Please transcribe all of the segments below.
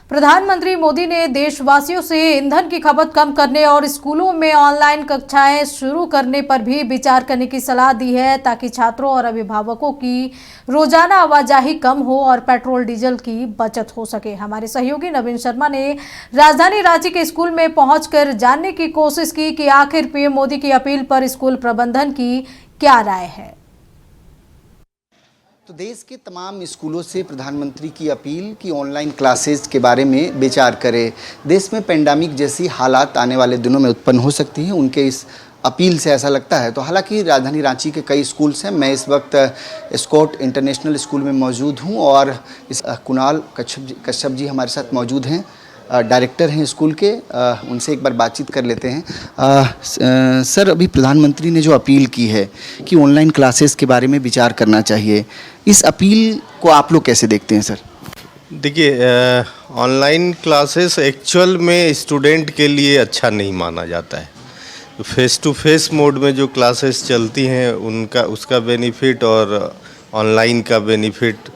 प्रधानमंत्री मोदी ने देशवासियों से ईंधन की खपत कम करने और स्कूलों में ऑनलाइन कक्षाएं शुरू करने पर भी विचार करने की सलाह दी है, ताकि छात्रों और अभिभावकों की रोजाना आवाजाही कम हो और पेट्रोल डीजल की बचत हो सके। हमारे सहयोगी नवीन शर्मा ने राजधानी रांची के स्कूल में पहुंचकर जानने की कोशिश की कि आखिर पीएम मोदी की अपील पर स्कूल प्रबंधन की क्या राय है। तो देश के तमाम स्कूलों से प्रधानमंत्री की अपील कि ऑनलाइन क्लासेस के बारे में विचार करें। देश में पेंडेमिक जैसी हालात आने वाले दिनों में उत्पन्न हो सकती हैं, उनके इस अपील से ऐसा लगता है। तो हालांकि राजधानी रांची के कई स्कूल्स हैं। मैं इस वक्त स्कॉट इंटरनेशनल स्कूल में मौजूद हूं और इस कुणाल कश्यप जी हमारे साथ मौजूद हैं, डायरेक्टर हैं स्कूल के। उनसे एक बार बातचीत कर लेते हैं। सर, अभी प्रधानमंत्री ने जो अपील की है कि ऑनलाइन क्लासेस के बारे में विचार करना चाहिए, इस अपील को आप लोग कैसे देखते हैं सर? देखिए, ऑनलाइन क्लासेस एक्चुअल में स्टूडेंट के लिए अच्छा नहीं माना जाता है। फेस टू फेस मोड में जो क्लासेस चलती हैं उसका बेनिफिट और ऑनलाइन का बेनिफिट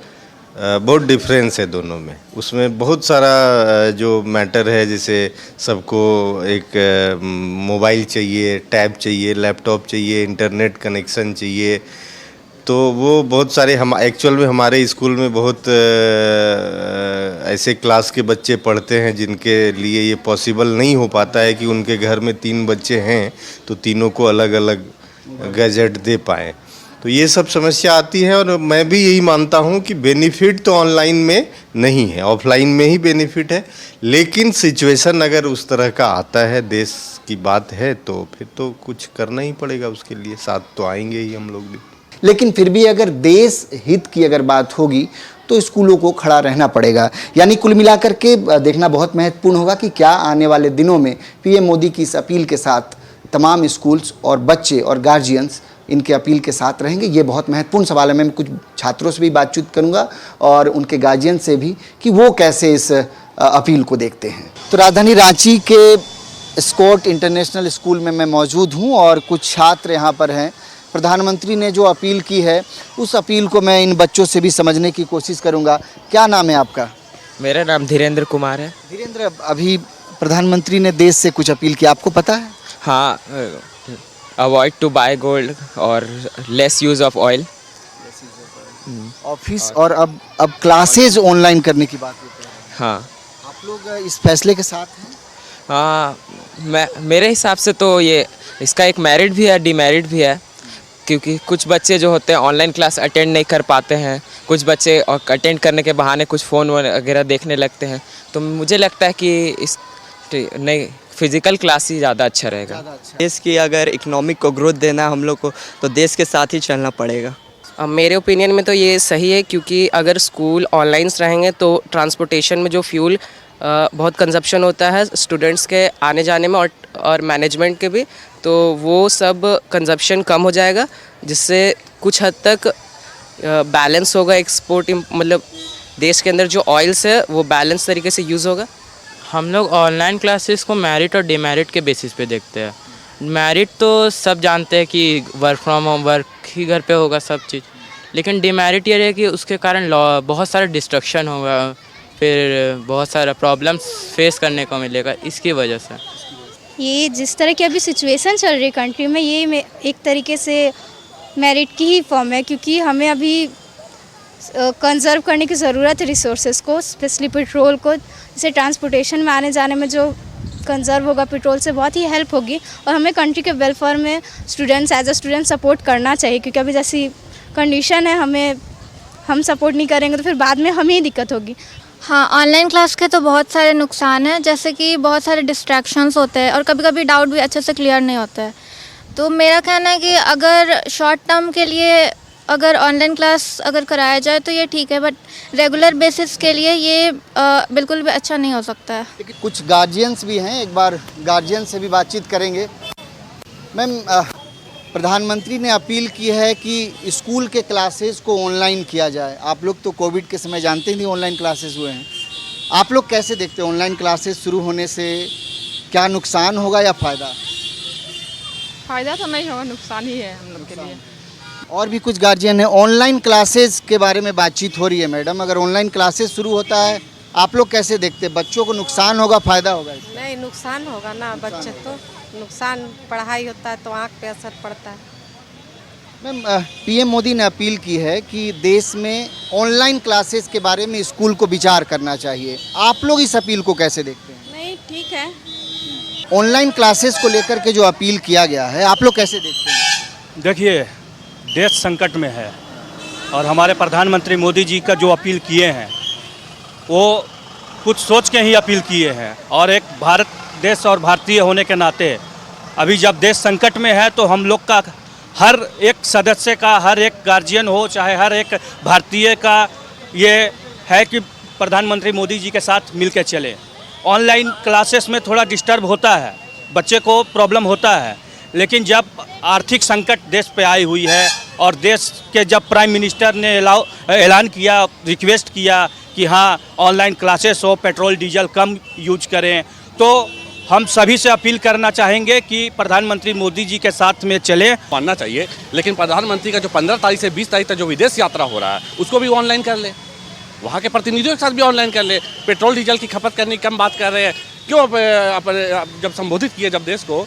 बहुत डिफरेंस है दोनों में। उसमें बहुत सारा जो मैटर है, जैसे सबको एक मोबाइल चाहिए, टैब चाहिए, लैपटॉप चाहिए, इंटरनेट कनेक्शन चाहिए, तो वो बहुत सारे हम एक्चुअल में हमारे स्कूल में बहुत ऐसे क्लास के बच्चे पढ़ते हैं जिनके लिए ये पॉसिबल नहीं हो पाता है कि उनके घर में 3 बच्चे हैं तो तीनों को अलग अलग गैजेट दे पाएँ। तो ये सब समस्या आती है और मैं भी यही मानता हूँ कि बेनिफिट तो ऑनलाइन में नहीं है, ऑफलाइन में ही बेनिफिट है। लेकिन सिचुएशन अगर उस तरह का आता है, देश की बात है, तो फिर तो कुछ करना ही पड़ेगा, उसके लिए साथ तो आएंगे ही हम लोग भी। लेकिन फिर भी अगर देश हित की अगर बात होगी तो स्कूलों को खड़ा रहना पड़ेगा। यानी कुल मिलाकर के देखना बहुत महत्वपूर्ण होगा कि क्या आने वाले दिनों में पीएम मोदी की इस अपील के साथ तमाम स्कूल्स और बच्चे और गार्जियंस इनके अपील के साथ रहेंगे। ये बहुत महत्वपूर्ण सवाल है। मैं कुछ छात्रों से भी बातचीत करूंगा और उनके गार्जियन से भी कि वो कैसे इस अपील को देखते हैं। तो राजधानी रांची के स्कॉट इंटरनेशनल स्कूल में मैं मौजूद हूं और कुछ छात्र यहाँ पर हैं। प्रधानमंत्री ने जो अपील की है उस अपील को मैं इन बच्चों से भी समझने की कोशिश करूँगा। क्या नाम है आपका? मेरा नाम धीरेन्द्र कुमार है। धीरेन्द्र, अभी प्रधानमंत्री ने देश से कुछ अपील की, आपको पता है? हाँ, अवॉइड टू बाय गोल्ड और less use of oil. Office और अब क्लासेज ऑनलाइन करने की बात होती है। हाँ, आप लोग इस फैसले के साथ हैं? हाँ, मेरे हिसाब से तो ये इसका एक मेरिट भी है, डिमेरिट भी है, क्योंकि कुछ बच्चे जो होते हैं ऑनलाइन क्लास अटेंड नहीं कर पाते हैं। कुछ बच्चे अटेंड करने के बहाने कुछ फ़ोन वगैरह देखने लगते हैं। तो मुझे लगता है कि इस नहीं, फिजिकल क्लास ही ज़्यादा अच्छा रहेगा। देश की अगर इकोनॉमिक को ग्रोथ देना है हम लोग को, तो देश के साथ ही चलना पड़ेगा। मेरे ओपिनियन में तो ये सही है, क्योंकि अगर स्कूल ऑनलाइन रहेंगे तो ट्रांसपोर्टेशन में जो फ्यूल बहुत कंजप्शन होता है स्टूडेंट्स के आने जाने में और मैनेजमेंट के भी, तो वो सब कंजप्शन कम हो जाएगा, जिससे कुछ हद तक बैलेंस होगा। एक्सपोर्ट मतलब देश के अंदर जो ऑयल्स है वो बैलेंस तरीके से यूज़ होगा। हम लोग ऑनलाइन क्लासेस को मेरिट और डिमेरिट के बेसिस पे देखते हैं। मेरिट तो सब जानते हैं कि वर्क फ्रॉम होम, वर्क ही घर पे होगा सब चीज़, लेकिन डिमेरिट ये है कि उसके कारण बहुत सारा डिस्ट्रक्शन होगा, फिर बहुत सारा प्रॉब्लम्स फेस करने को मिलेगा इसकी वजह से। ये जिस तरह की अभी सिचुएशन चल रही है कंट्री में, ये एक तरीके से मेरिट की ही फॉर्म है, क्योंकि हमें अभी कंजर्व करने की ज़रूरत है रिसोर्सेज को, स्पेशली पेट्रोल को। जैसे ट्रांसपोर्टेशन में आने जाने में जो कंजर्व होगा पेट्रोल से, बहुत ही हेल्प होगी। और हमें कंट्री के वेलफेयर में students as a student support करना चाहिए, क्योंकि अभी जैसी कंडीशन है, हम सपोर्ट नहीं करेंगे तो फिर बाद में हमें ही दिक्कत होगी। हाँ, ऑनलाइन क्लास के तो बहुत सारे नुकसान हैं, जैसे कि बहुत सारे डिस्ट्रैक्शंस होते हैं और कभी कभी डाउट भी अच्छे से क्लियर नहीं होता है। तो मेरा कहना है कि अगर शॉर्ट टर्म के लिए अगर ऑनलाइन क्लास अगर कराया जाए तो ये ठीक है, बट रेगुलर बेसिस के लिए ये बिल्कुल भी अच्छा नहीं हो सकता है। लेकिन कुछ गार्जियंस भी हैं, एक बार गार्जियन से भी बातचीत करेंगे। मैम, प्रधानमंत्री ने अपील की है कि स्कूल के क्लासेस को ऑनलाइन किया जाए। आप लोग तो कोविड के समय जानते ही नहीं ऑनलाइन क्लासेस हुए हैं। आप लोग कैसे देखते हैं ऑनलाइन क्लासेस शुरू होने से क्या नुकसान होगा या फ़ायदा? फ़ायदा तो नहीं होगा, नुकसान ही है हम लोग के लिए। और भी कुछ गार्जियन हैं। ऑनलाइन क्लासेस के बारे में बातचीत हो रही है। मैडम, अगर ऑनलाइन क्लासेस शुरू होता है आप लोग कैसे देखते हैं, बच्चों को नुकसान होगा फायदा होगा इससे? नहीं, नुकसान होगा ना, बच्चे तो नुकसान, पढ़ाई होता है तो आँख पे असर पड़ता है। मैम, पीएम मोदी ने अपील की है कि देश में ऑनलाइन क्लासेस के बारे में स्कूल को विचार करना चाहिए। आप लोग इस अपील को कैसे देखते हैं? नहीं, ठीक है। ऑनलाइन क्लासेस को लेकर के जो अपील किया गया है, आप लोग कैसे देखते हैं? देखिए, देश संकट में है और हमारे प्रधानमंत्री मोदी जी का जो अपील किए हैं वो कुछ सोच के ही अपील किए हैं, और एक भारत देश और भारतीय होने के नाते अभी जब देश संकट में है तो हम लोग का हर एक सदस्य का, हर एक गार्जियन हो चाहे हर एक भारतीय का ये है कि प्रधानमंत्री मोदी जी के साथ मिल के चले। ऑनलाइन क्लासेस में थोड़ा डिस्टर्ब होता है, बच्चे को प्रॉब्लम होता है, लेकिन जब आर्थिक संकट देश पे आई हुई है और देश के जब प्राइम मिनिस्टर ने ऐलान किया, रिक्वेस्ट किया कि हाँ ऑनलाइन क्लासेस हो, पेट्रोल डीजल कम यूज करें, तो हम सभी से अपील करना चाहेंगे कि प्रधानमंत्री मोदी जी के साथ में चले। मानना चाहिए, लेकिन प्रधानमंत्री का जो 15 तारीख से 20 तारीख तक जो विदेश यात्रा हो रहा है उसको भी ऑनलाइन कर ले, वहाँ के प्रतिनिधियों के साथ भी ऑनलाइन कर ले। पेट्रोल डीजल की खपत करने की कम बात कर रहे हैं, क्यों जब संबोधित किए जब देश को,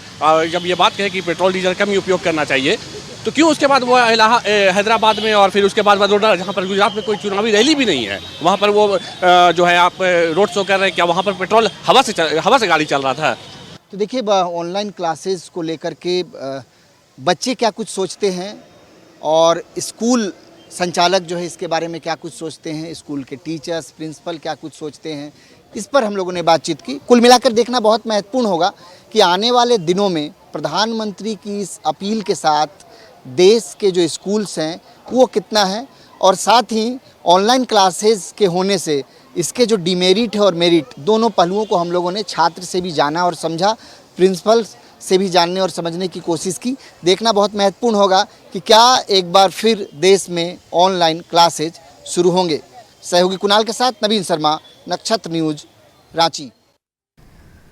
जब ये बात कहे कि पेट्रोल डीजल कम ही उपयोग करना चाहिए, तो क्यों उसके बाद वो हैदराबाद में और फिर उसके बाद वडोदरा, जहाँ पर गुजरात में कोई चुनावी रैली भी नहीं है, वहाँ पर वो जो है आप रोड शो कर रहे हैं, क्या वहाँ पर पेट्रोल हवा से गाड़ी चल रहा था? तो देखिए, ऑनलाइन क्लासेस को लेकर के बच्चे क्या कुछ सोचते हैं और स्कूल संचालक जो है इसके बारे में क्या कुछ सोचते हैं, स्कूल के टीचर्स, प्रिंसिपल क्या कुछ सोचते हैं, इस पर हम लोगों ने बातचीत की। कुल मिलाकर देखना बहुत महत्वपूर्ण होगा कि आने वाले दिनों में प्रधानमंत्री की इस अपील के साथ देश के जो स्कूल्स हैं वो कितना है, और साथ ही ऑनलाइन क्लासेस के होने से इसके जो डिमेरिट है और मेरिट, दोनों पहलुओं को हम लोगों ने छात्र से भी जाना और समझा, प्रिंसिपल से भी जानने और समझने की कोशिश की। देखना बहुत महत्वपूर्ण होगा कि क्या एक बार फिर देश में ऑनलाइन क्लासेज शुरू होंगे। सहयोगी कुणाल के साथ नवीन शर्मा, नक्षत्र न्यूज़, रांची।